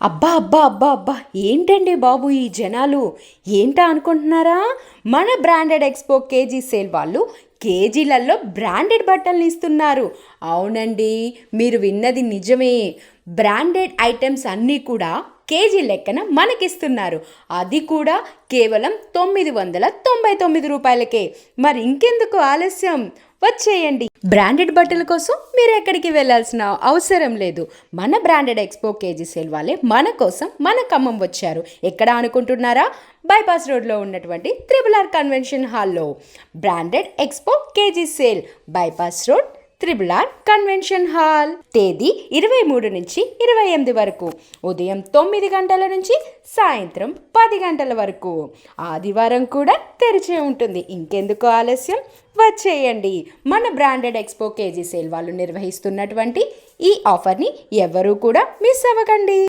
అబ్బా అబ్బా అబ్బా అబ్బా ఏంటండి బాబు ఈ జనాలు ఏంటా అనుకుంటున్నారా? మన బ్రాండెడ్ ఎక్స్పో కేజీ సేల్ వాళ్ళు కేజీలలో బ్రాండెడ్ బట్టలు ఇస్తున్నారు. అవునండి, మీరు విన్నది నిజమే. బ్రాండెడ్ ఐటమ్స్ అన్నీ కూడా కేజీ లెక్కన మనకిస్తున్నారు. అది కూడా కేవలం 999 రూపాయలకే. మరి ఇంకెందుకు ఆలస్యం, వచ్చేయండి. బ్రాండెడ్ బట్టల కోసం మీరు ఎక్కడికి వెళ్ళాల్సిన అవసరం లేదు. మన బ్రాండెడ్ ఎక్స్పో కేజీ సేల్ వాళ్ళే మన కోసం మన ఖమ్మం వచ్చారు. ఎక్కడ అనుకుంటున్నారా? బైపాస్ రోడ్లో ఉన్నటువంటి త్రిబుల్ ఆర్ కన్వెన్షన్ హాల్లో branded expo KG sale, bypass road, triple R convention hall. తేదీ 23 నుంచి 28 వరకు, ఉదయం 9 గంటల నుంచి సాయంత్రం 10 గంటల వరకు. ఆదివారం కూడా తెరిచే ఉంటుంది. ఇంకెందుకు ఆలస్యం, వచ్చేయండి. మన బ్రాండెడ్ ఎక్స్పో కేజీ సేల్ వాళ్ళు నిర్వహిస్తున్నటువంటి ఈ ఆఫర్ని ఎవరూ కూడా మిస్ అవ్వకండి.